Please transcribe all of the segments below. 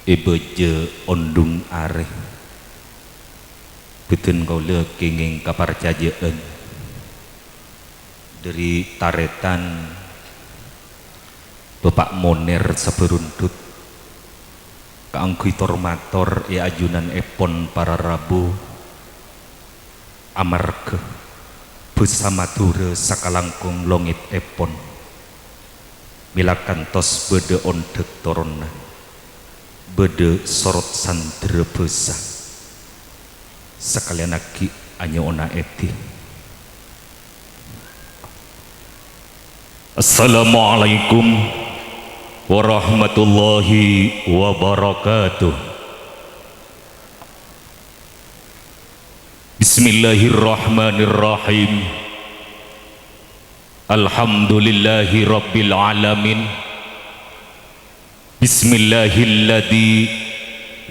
Ibeje ondung areh Beten kau le kenging kaparcajaan dari taretan Bapak Moner saberuntut kaangkui tormator ajunan epon para rabu amarga besamature sakalangkung longit epon milakantos bede ondek torona bede sorot sandra besar sekalian aki anyoona eti. Assalamualaikum warahmatullahi wabarakatuh. Bismillahirrahmanirrahim. Alhamdulillahi rabbil alamin. Bismillahilladzi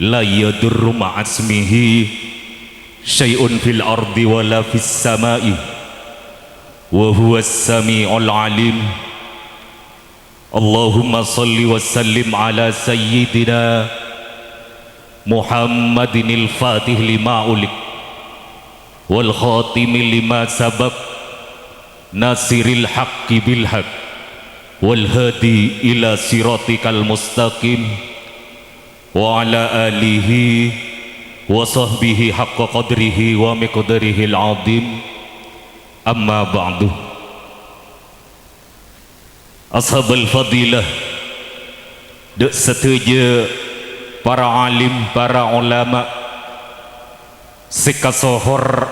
la yadurru ma'asmihi syai'un fil ardi wala fis samai wa huwas sami'ul alim. Allahumma salli wa sallim ala sayyidina Muhammadinil fatih lima ulik wal khatimi lima sabab nasiril haqqi bil haqq wal hadi ila siratikal mustaqim wa ala alihi wa sahbihi haqqa qadrihi wa miqdarihil azim. Amma ba'du. Ashabul fadilah, dek setuju para alim, para ulama sekasohor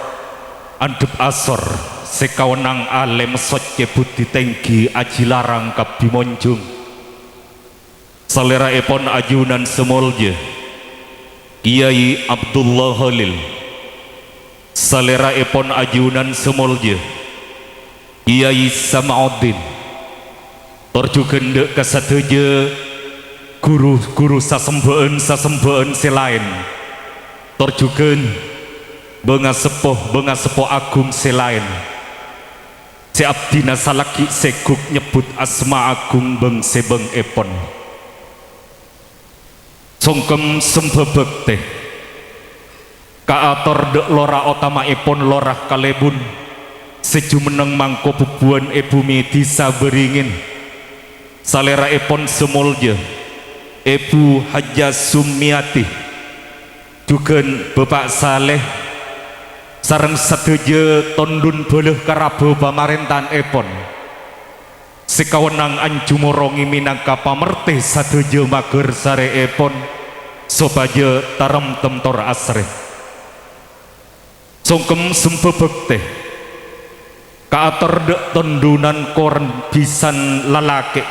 andep asor sekawenang alem socce putih tengki aji larang kabi monjung salera epon ajunan semolje Kiai Abdullah Khalil, salera epon ajunan semolje Kiai Samauddin, torjugende kasateje guru-guru sasembeen selain, torjugen benga sepoh agung selain si abdina salaki sekuk nyebut asma agung beng sebeng epon songkem sembebek teh kaator dek lora otama epon lorah kalebun sejumeneng mangko bubuan ebumi disa beringin salera epon semolje Ebu Hajjah Sumiati dugen Bapak Saleh sareng setuju tondun boleh karabu pamarentan epon sekawenang anjumorongi minangka pamertih setuju mager sare epon sobaje tarem temtor asre songkem sembebek teh kaator dek tondunan koren pisan lalake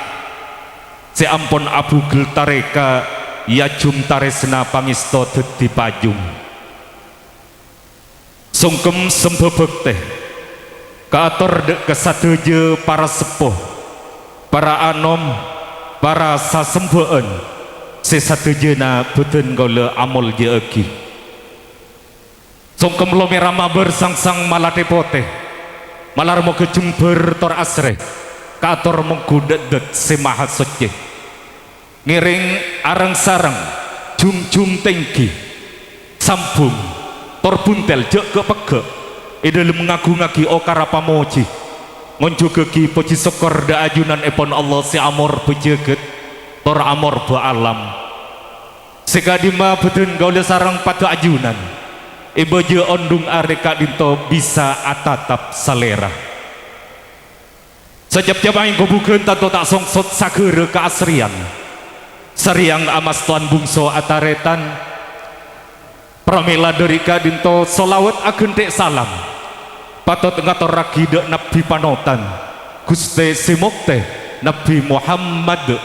si ampon Abu Geltareka yajum taresna pangisto dadi pajung songkem sembebek teh kaator dek kesateje para sepuh para anom para sasembeen sesatejena beten gole amol jeeki songkem lomerama bersangsang maladepote malar mo kejumber tor asre kaator mengkudet semahat socce ngiring arang sarang jum tengki sambung tor buntel jek ke pege idel mengaku-ngaki okara pamoji ngonjo keki poji sokor da ajunan epon Allah si amor bejeget tor amor be alam sekadima beden gaule sarang pada ajunan ibeje ondung areka dinto bisa atatap salera sejap-jap aing gobukeun tanto tak songsot sagere keasrian sariang amas tuan bungso ataretan pramila derika dinto solawat agen dek salam patot ngator ragi dek nabi panotan Guste simokte Nabi Muhammad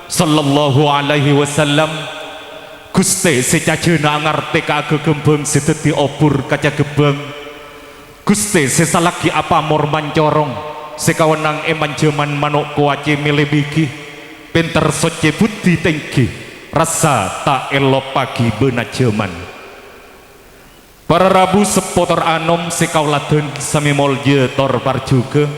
sallallahu alaihi wasallam Guste secacena ngarte kagegembeng sedeti obur kaca gebeng Guste sesalaki apa mor mancorong sekawenang eman jeman manuk kuaci milebiki pinter soce budi tengki rasa tak elok pagi beuna jeman para rabu sepotor anom sekauladeun sami molje tor parjuge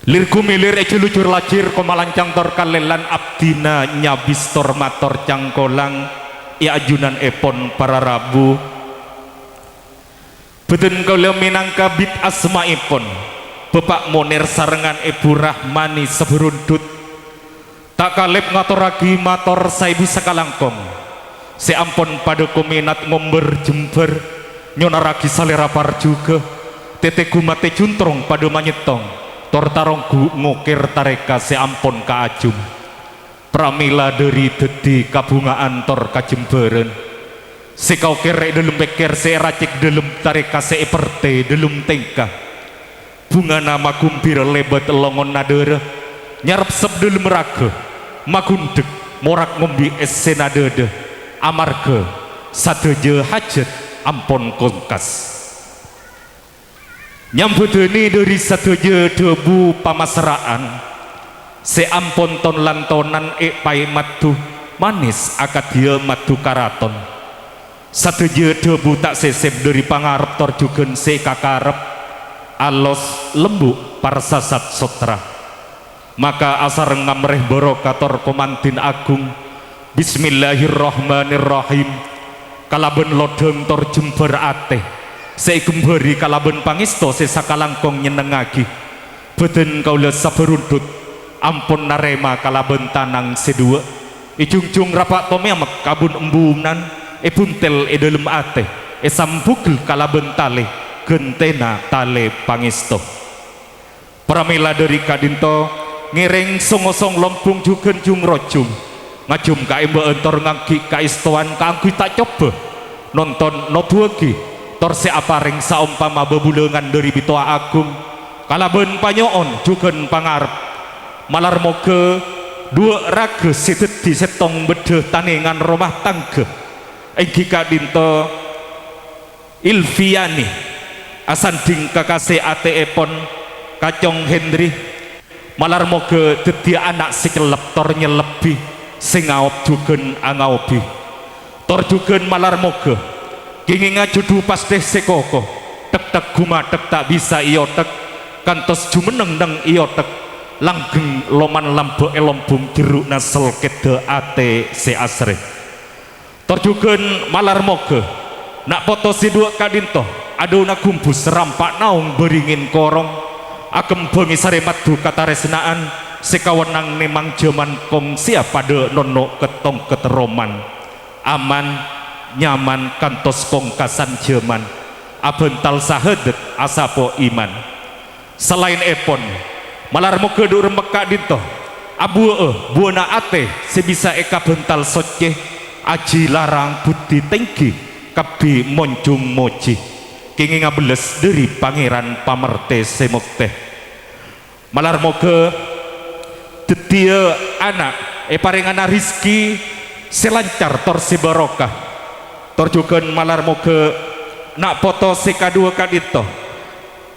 lir kumilir ece lucur lacir komalancang tor kalelan abdina nyabis tor mator cangkolang ya ajunan epon para rabu beten kaula minangka bit asmaipun Bapak Monir sarengan Ibu Rahmani seberundut tak kalep ngaturagi mator saibu sakalangkong seampun pada kuminat ngomber jember nyonaragi salera parjuga teteku mate juntrong pada manyetong tor tarongku ngukir tareka seampun kaajum pramila dari dedi kabungaan tor kajemberen sekau kerek delum beker seracik delum tareka seeperte delum tengkah bunga nama kumpir lebat longon nadera nyarap sep delum raga magundek morak ngombi essenadede amarga sadeje hajat ampon kongkas nyambut ini dari sadeje debu pamasraan seampon ton lantonan pai matu manis akad dia matu karaton sadeje debu tak sesep dari pangarep torjugen se kakarep alos lembuk parsasat sotra maka asar ngamreh borokator komantin agung bismillahirrahmanirrahim kalaben lodeng tor jember ateh seikemberi kalaben pangisto sesakalangkong nyenengagi beten kaula saberundut ampun narema kalaben tanang sedua ijung-jung rapak tomeamek kabun embunan buntel edalem ateh sambugel kalaben tale gentena tale pangisto pramila dari kadinto ngiring songosong lompung jugen jung rojung ngajum ka embe entor nganggi kaistoan kanggi tak coba nonton nobuagi tor seaparing saumpama bebulengan dari bitoa agung kalaben panyoon jugen pangarep malar moga dua raga sedeti setong bedeh taningan rumah tangga enggi kadinto Ilviani asanding kakase ate epon Kacong Henry malar moga dadi anak sikelep tor nyelebi sing ngaop jugen angaobi tor jugen malar moga kenging ngajudu pas deh sekoko tek-tek gumatek tak bisa iotek kantos jumeneng neng iotek langgeng loman lambo elombung jeruk nasel kede ate se asre tor jugen malar moga nak foto si dua kadinto aduna kumpus rampak naung beringin korong agem bengi saremat du kataresnaan sekawenang nemang jaman kong siap pada nono ketong keteroman aman nyaman kantos kongkasan jaman abental sahadet asapo iman selain epon malar moga dur mekak dinto abu buana ate sebisa eka bental soceh aji larang budi tengki kabi monjung moji kenging ngabeles dari pangeran pamerte semok teh malar moga detia anak paringana rizki selancar tor sebarokah tor jugen malar moga nak foto sekadua kadito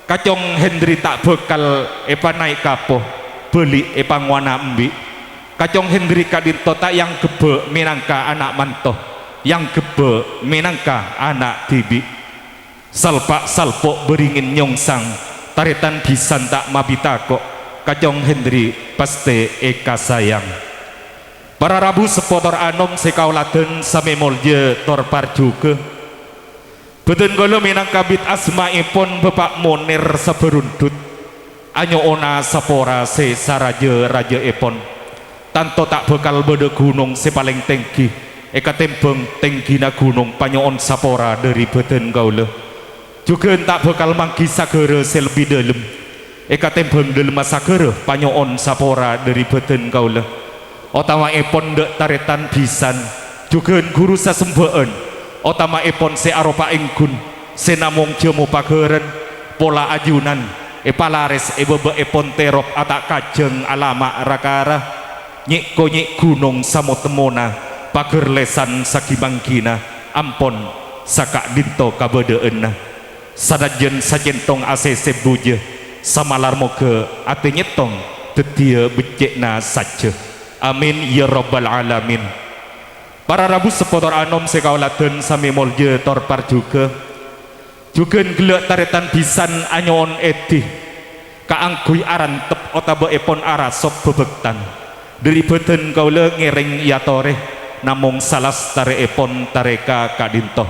Kacong Henry tak bekal naik kapoh beli pangwana embi Kacong Henry kadito tak yang gebe minangka anak mantoh yang gebe minangka anak tibi salpak salpok beringin nyongsang taritan bisan tak mabita kok Kacong Henry paste eka sayang para rabu sepotor anom sekauladen same molje tor parjuge beten kala minangka bit asmaipun Bapak Monir seberundut anyo ona sapora se saraje raja epon tanto tak bekal bede gunung se paling tinggi eka tembeng tenggina gunung panyoon sapora dari beten kaula juga tak bekal mangki sagara selebih dalam eka tembeng dalam sagara panyoon sapora dari beten kaula otama epon dek taretan bisan juga guru sasembaan otama epon se aropa enggun se namung jemu pageren pola ajunan palares bebe epon terop atak kajeng alama rakara nyik konyik gunung samotemona pager lesan sakimanggina ampon sakak dinto kabedeena sadajen sajentong ACC buje samalar moga ate nyetong tetia becekna saja amin ya rabbal alamin. Para rabu sepotor anom sekauladen sami molje tor parjuge jugen gelek taretan bisan anyon edih kaanggui arantep otaba epon arasop bebektan dari beten kaula ngereng yatore namung salas tare epon tareka kadinto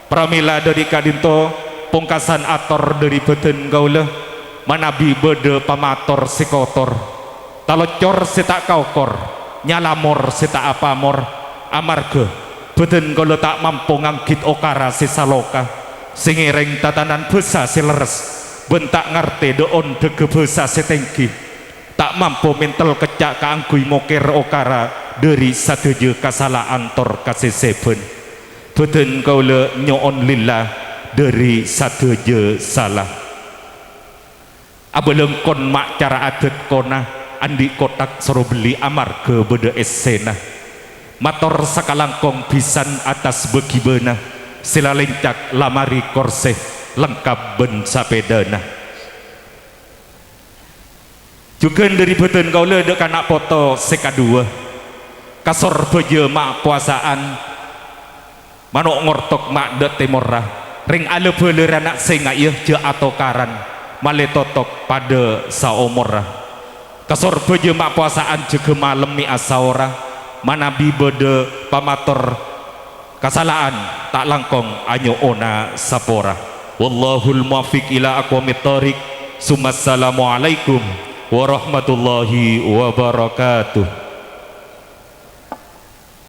pramila dari kadinto pungkasan ator dari beten kaula manabi bede pamator sikotor talocor sita kaukor nyalamor sita apamor amarga beten kaula tak mampu ngangkit okara sisaloka singireng tatanan besa sileres bentak ngerti doon dege besa setengki tak mampu mental kecak kaanggui mokir okara dari sadeje kasalaan tor kaseseben beten kaula nyoon lillah dari sadeje salah abelengkon mak cara adet kona andi kotak soro beli amarga bede esena mator sakalangkong pisan atas begi beuna sila lencak lamari korseh lengkap ben sapedana juga dari beten kaula dek anak foto sekadua kasor beje mak puasaan manuk ngortok mak de temorah ring ale beuleur anak sing ieu je atokaran male totok pada saomorah kasor beje mak puasaan juga malam mi asaora manabi bede pamator kasalaan tak langkong anyo ona sapora wallahul muwaffiq ila aqwamit thoriq. Assalamualaikum warahmatullahi wabarakatuh.